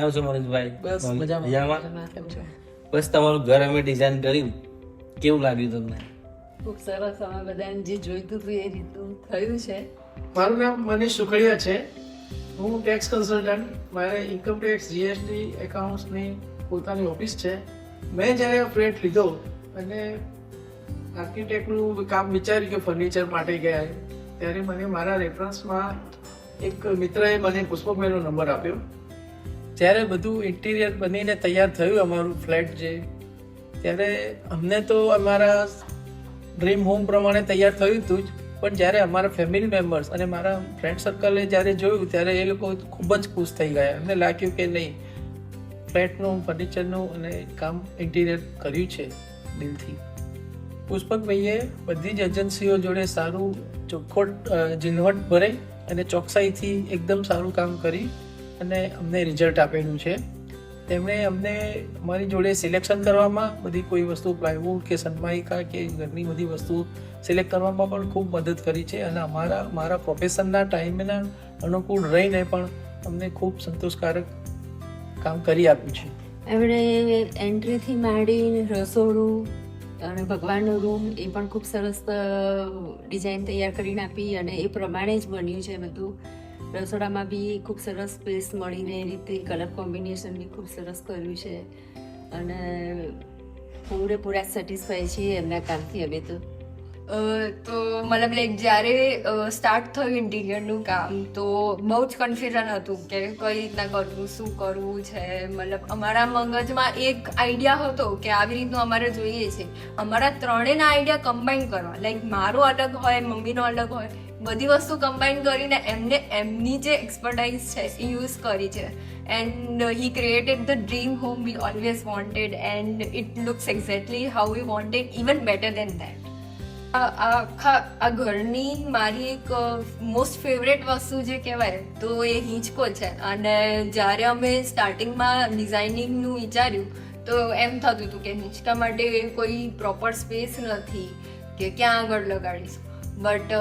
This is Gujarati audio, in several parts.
કેમ છો મનીષભાઈ? બસ મજામાં. કેમ છો? બસ તમારું ઘર અમે ડિઝાઇન કર્યું, કેવું લાગ્યું તમને? ખૂબ સરસ. અમે બધાને જે જોઈતું હતું એ રીતનું થયું છે. મારું નામ મનીષ સુખડિયા છે. હું ટેક્સ કન્સલ્ટન્ટ. મારે ઇન્કમ ટેક્સ, જીએસટી, એકાઉન્ટ્સની પોતાની ઓફિસ છે. મેં જ્યારે ફ્લેટ લીધો અને આર્કિટેક્ટનું કામ વિચાર્યું કે ફર્નિચર માટે ગયા, ત્યારે મને મારા રેફરન્સમાં એક મિત્રએ મને પુષ્પકભાઈનો નંબર આપ્યો. જ્યારે બધું ઇન્ટિરિયર બનીને તૈયાર થયું અમારું ફ્લેટ જે, ત્યારે અમને તો અમારા ડ્રીમ હોમ પ્રમાણે તૈયાર થયું હતું જ, પણ જ્યારે અમારા ફેમિલી મેમ્બર્સ અને મારા ફ્રેન્ડ સર્કલે જ્યારે જોયું ત્યારે એ લોકો ખૂબ જ ખુશ થઈ ગયા. એમને લાગ્યું કે નહીં, ફ્લેટનું ફર્નિચરનું અને કામ ઇન્ટિરિયર કર્યું છે દિલથી. પુષ્પકભાઈએ બધી જ એજન્સીઓ જોડે સારું ચોખ્ખોટ ઝીણવટ ભરે અને ચોકસાઈથી એકદમ સારું કામ કરી અને અમને રિઝલ્ટ આપેલું છે. તેમણે અમને અમારી જોડે સિલેક્શન કરવામાં, બધી કોઈ વસ્તુ પ્લાયવુડ કે સનમાઇકા કે ઘરની બધી વસ્તુ સિલેક્ટ કરવામાં પણ ખૂબ મદદ કરી છે અને મારા પ્રોફેશનના ટાઈમના અનુકૂળ રહીને પણ અમને ખૂબ સંતોષકારક કામ કરી આપ્યું છે. એમણે એન્ટ્રીથી માંડીને રસોડું અને ભગવાનનો રૂમ એ પણ ખૂબ સરસ ડિઝાઇન તૈયાર કરીને આપી અને એ પ્રમાણે જ બન્યું છે બધું. રસોડામાં બી ખૂબ સરસ સ્પેસ મળીને એ રીતે કલર કોમ્બિનેશન બી ખૂબ સરસ કર્યું છે અને પૂરેપૂરા સેટિસ્ફાય છીએ એમના કામથી અમે તો. તો મતલબ લાઈક જ્યારે સ્ટાર્ટ થયું ઇન્ટિરિયરનું કામ તો બહુ જ કન્ફ્યુઝન હતું કે કઈ રીતના કરવું, શું કરવું છે. મતલબ અમારા મગજમાં એક આઈડિયા હતો કે આવી રીતનું અમારે જોઈએ છે. અમારા ત્રણેયના આઈડિયા કમ્બાઈન કરવા, લાઈક મારો અલગ હોય, મમ્મીનો અલગ હોય, બધી વસ્તુ કમ્બાઈન કરીને એમને એમની જે એક્સપર્ટાઇઝ છે એ યુઝ કરી છે. And he created the dream home we always wanted and it looks exactly how we wanted, even better than that. આ ઘરની મારી એક મોસ્ટ ફેવરેટ વસ્તુ જે કહેવાય તો એ હિંચકો છે. અને જ્યારે અમે સ્ટાર્ટિંગમાં ડિઝાઇનિંગનું વિચાર્યું તો એમ થતું હતું કે હિંચકા માટે કોઈ પ્રોપર સ્પેસ નથી કે ક્યાં આગળ લગાડીશું. બટ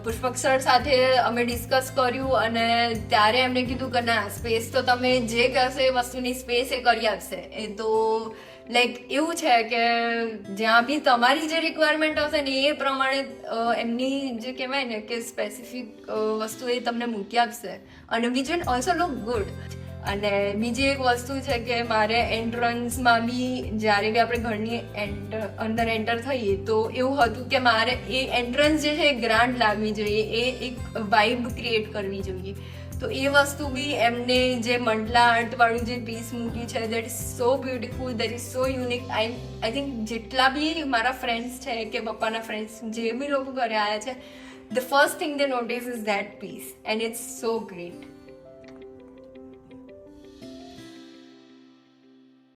પુષ્પક સર સાથે અમે ડિસ્કસ કર્યું અને ત્યારે એમણે કીધું કે ના, સ્પેસ તો તમે જે કહેશો એ વસ્તુની સ્પેસ એ કરી આપશે. એ તો લાઈક એવું છે કે જ્યાં બી તમારી જે રિક્વાયરમેન્ટ હશે ને એ પ્રમાણે એમની જે કહેવાય ને કે સ્પેસિફિક વસ્તુ એ તમને મૂકી આપશે અને which will also look good. અને બીજી એક વસ્તુ છે કે મારે એન્ટ્રન્સમાં બી જ્યારે બી આપણે ઘરની અંદર એન્ટર થઈએ તો એવું હતું કે મારે એ એન્ટ્રન્સ જે છે એ ગ્રાન્ડ લાગવી જોઈએ, એ એક વાઇબ ક્રિએટ કરવી જોઈએ. તો એ વસ્તુ બી એમને જે મંડલા આર્ટવાળું જે પીસ મૂક્યું છે, that is so beautiful, that is so unique. I think જેટલા બી મારા ફ્રેન્ડ્સ છે કે પપ્પાના ફ્રેન્ડ્સ જે બી લોકો ઘરે આવ્યા છે, the first thing they notice is that peace and it's so great.